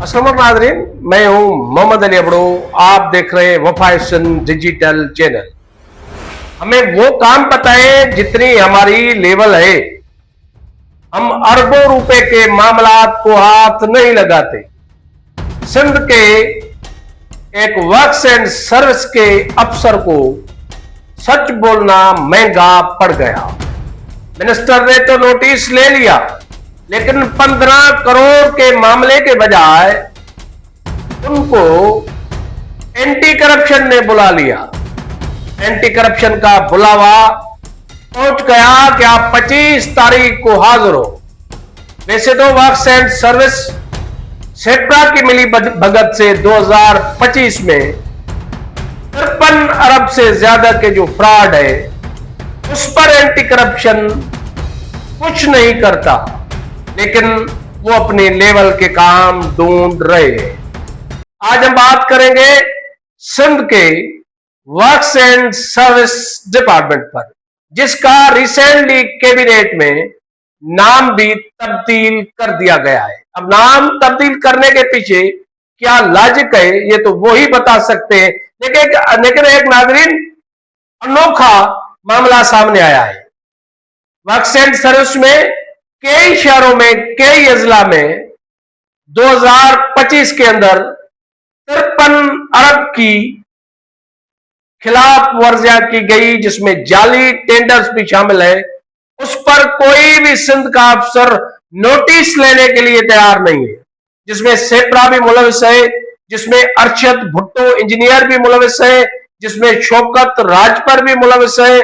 अस्सलाम नाज़रीन, मैं हूं मोहम्मद अली अबड़ो। आप देख रहे हैं वफायसन डिजिटल चैनल। हमें वो काम पता है जितनी हमारी लेवल है। हम अरबों रुपए के मामलात को हाथ नहीं लगाते। सिंध के एक वर्क्स एंड सर्विस के अफसर को सच बोलना महंगा पड़ गया। मिनिस्टर ने तो नोटिस ले लिया, लेकिन 15 करोड़ के मामले के बजाय उनको एंटी करप्शन ने बुला लिया। एंटी करप्शन का बुलावा पहुंच गया कि आप 25 तारीख को हाजिर हो। वैसे तो वर्क्स एंड सर्विस सेक्टर की मिली भगत से 2025 में 53 अरब से ज्यादा के जो फ्रॉड है उस पर एंटी करप्शन कुछ नहीं करता, लेकिन वो अपने लेवल के काम ढूंढ रहे हैं। आज हम बात करेंगे सिंध के वर्क्स एंड सर्विस डिपार्टमेंट पर, जिसका रिसेंटली कैबिनेट में नाम भी तब्दील कर दिया गया है। अब नाम तब्दील करने के पीछे क्या लॉजिक है ये तो वो ही बता सकते हैं, लेकिन एक नाज़रीन अनोखा मामला सामने आया है। वर्क्स एंड सर्विस में कई शहरों में, कई अजला में 2025 के अंदर 53 अरब की खिलाफ वर्जियां की गई, जिसमें जाली टेंडर्स भी शामिल है। उस पर कोई भी सिंध का अफसर नोटिस लेने के लिए तैयार नहीं है, जिसमें सेप्रा भी मुलविस है, जिसमें अरशद भुट्टो इंजीनियर भी मुलविस है, जिसमें शौकत राजपर भी मुलविस है,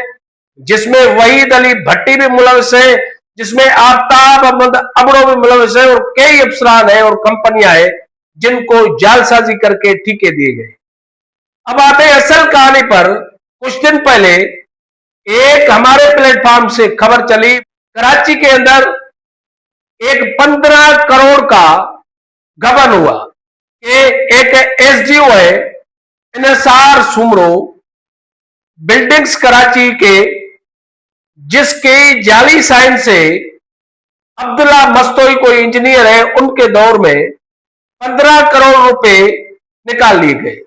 जिसमें वहीद अली भट्टी भी मुलविस है, जिसमें आफ्ताब अहमद अबड़ो भी मुलविस है, और कई अफसरान है और कंपनियां हैं जिनको जालसाजी करके ठीके दिए गए। अब आते हैं असल कहानी पर। कुछ दिन पहले एक हमारे प्लेटफॉर्म से खबर चली, कराची के अंदर एक 15 करोड़ का गबन हुआ कि एक एसडीओ है इनसार सुमरो बिल्डिंग्स कराची के, जिसके जाली साइन से अब्दुल्ला मस्तोई कोई इंजीनियर है, उनके दौर में 15 करोड़ रुपए निकाल लिए गए।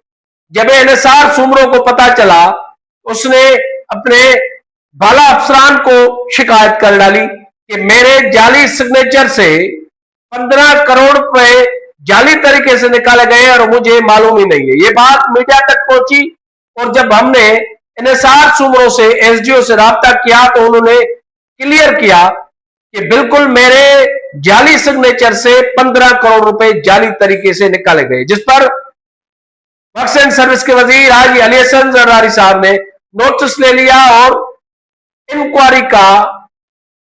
जब इनसार सुमरो को पता चला, उसने अपने बाला अफसरान को शिकायत कर डाली कि मेरे जाली सिग्नेचर से 15 करोड़ रुपए जाली तरीके से निकाले गए और मुझे मालूम ही नहीं है। ये बात मीडिया तक पहुंची, और जब हमने इनसार सुमरो से, एसडीओ से राब्ता किया, तो उन्होंने क्लियर किया कि बिल्कुल मेरे जाली सिग्नेचर से 15 करोड़ रुपए जाली तरीके से निकाले गए, जिस पर वर्क्स एंड सर्विस के वजीर हाजी अली हसन जरदारी साहब ने नोटिस ले लिया और इंक्वायरी का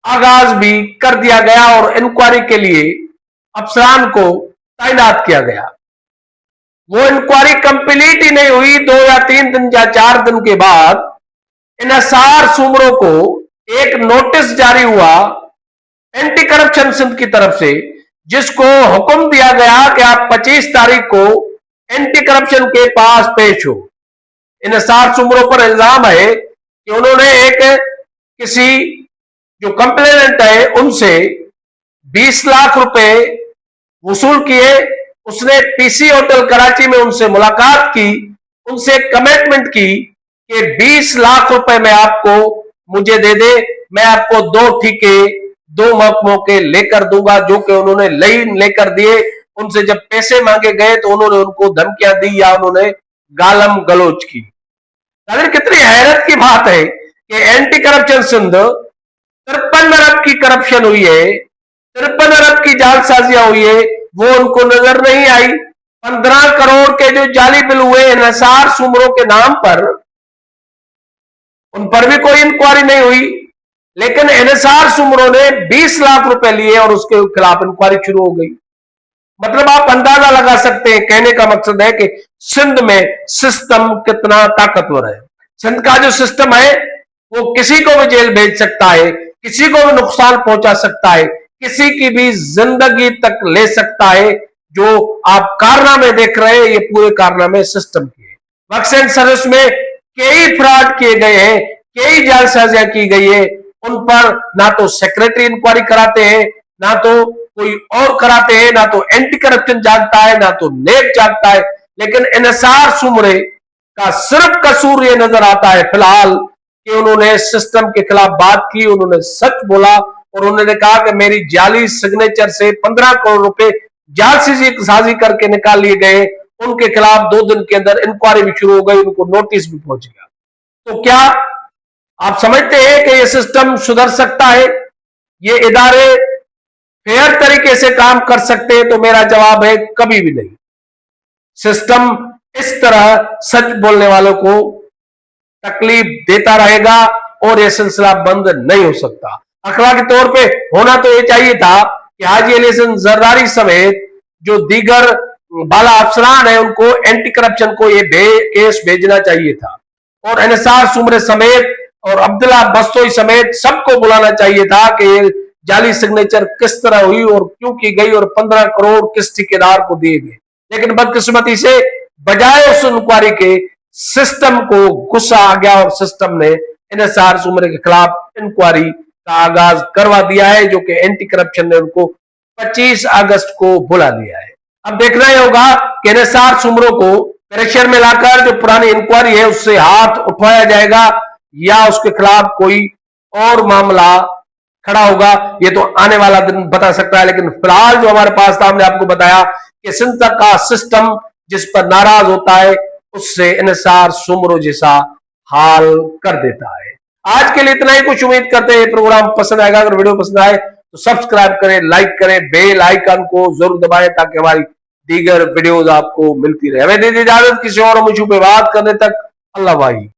आगाज भी कर दिया गया, और इंक्वायरी के लिए अफसरान को तैनात किया गया। वो इंक्वायरी कंप्लीट ही नहीं हुई। 2 या 3 दिन या 4 दिन के बाद इनसार सुमरो को एक नोटिस जारी हुआ एंटी करप्शन सिंध की तरफ से, जिसको हुक्म दिया गया कि आप 25 तारीख को एंटी करप्शन के पास पेश हो। इनसार सुमरो पर इल्जाम है कि उन्होंने किसी जो कंप्लेनेंट है उनसे 20 लाख रुपए वसूल किए। उसने पीसी होटल कराची में उनसे मुलाकात की, उनसे कमिटमेंट की कि 20 लाख रुपए मैं आपको मुझे दे दे, मैं आपको 2 ठेके 2 महकमों के लेकर दूंगा, जो कि उन्होंने लेकर दिए। उनसे जब पैसे मांगे गए तो उन्होंने उनको धमकियां दी या उन्होंने गालम गलोच की। कितनी हैरत की बात है कि एंटी करप्शन सिंध 53 अरब की करप्शन हुई है, 53 अरब की जालसाजियां हुई है, वो उनको नजर नहीं आई। 15 करोड़ के जो जाली बिल हुए इनसार सुमरो के नाम पर, उन पर भी कोई इंक्वायरी नहीं हुई, लेकिन इनसार सुमरो ने 20 लाख रुपए लिए और उसके खिलाफ इंक्वायरी शुरू हो गई। मतलब आप अंदाजा लगा सकते हैं। कहने का मकसद है कि सिंध में सिस्टम कितना ताकतवर है। सिंध का जो सिस्टम है वो किसी को भी जेल भेज सकता है, किसी को भी नुकसान पहुंचा सकता है, किसी की भी जिंदगी तक ले सकता है। जो आप कारनामे देख रहे हैं, ये पूरे कारनामे सिस्टम के। वर्क्स एंड सर्विस में कई फ्रॉड किए गए हैं, कई जालसाजियां की गई है। उन पर ना तो सेक्रेटरी इंक्वायरी कराते हैं, ना तो कोई और कराते हैं, ना तो एंटी करप्शन जागता है, ना तो नेक जागता है, लेकिन इन्सार सुमरे का सिर्फ कसूर ये नजर आता है फिलहाल कि उन्होंने सिस्टम के खिलाफ बात की, उन्होंने सच बोला और उन्होंने कहा कि मेरी जाली सिग्नेचर से 15 करोड़ रुपए जालसाजी करके निकाल लिए गए। उनके खिलाफ 2 दिन के अंदर इंक्वायरी भी शुरू हो गई, उनको नोटिस भी पहुंच गया। तो क्या आप समझते हैं कि यह सिस्टम सुधर सकता है, ये इदारे फेयर तरीके से काम कर सकते हैं? तो मेरा जवाब है कभी भी नहीं। सिस्टम इस तरह सच बोलने वालों को तकलीफ देता रहेगा और यह सिलसिला बंद नहीं हो सकता। अखलाकी तौर पे होना तो यह चाहिए था कि हाजी अली हसन जरदारी समेत जो दीगर बाला अफसरान है उनको एंटी करप्शन को ये केस भेजना चाहिए था और इन्सार सुमरे समेत और अब्दुल्ला बस्तोई समेत सबको बुलाना चाहिए था कि जाली सिग्नेचर किस तरह हुई और क्यों की गई और 15 करोड़ किस ठेकेदार को दिए गए। लेकिन बदकिस्मती से बजाय उस इंक्वायरी के सिस्टम को गुस्सा आ गया और सिस्टम ने इन्सार सुमरे के खिलाफ इंक्वायरी का आगाज करवा दिया है, जो कि एंटी करप्शन ने उनको 25 अगस्त को बुला दिया है। अब देखना ही होगा कि इन्सार सुमरों को प्रेशर में लाकर जो पुरानी इंक्वायरी है उससे हाथ उठवाया जाएगा या उसके खिलाफ कोई और मामला खड़ा होगा, ये तो आने वाला दिन बता सकता है। लेकिन फिलहाल जो हमारे पास था हमने आपको बताया कि सिंध तक का सिस्टम जिस पर नाराज होता है उससे इन्सार सुमरो जैसा हाल कर देता है। आज के लिए इतना ही, कुछ उम्मीद करते हैं प्रोग्राम पसंद आएगा। अगर वीडियो पसंद आए तो सब्सक्राइब करें, लाइक करें, बेल आइकन को जरूर दबाएं ताकि हमारी दीगर वीडियोज आपको मिलती रहे। हमें दीजिए इजाजत, किसी और मुझे पे बात करने तक अल्लाह भाई।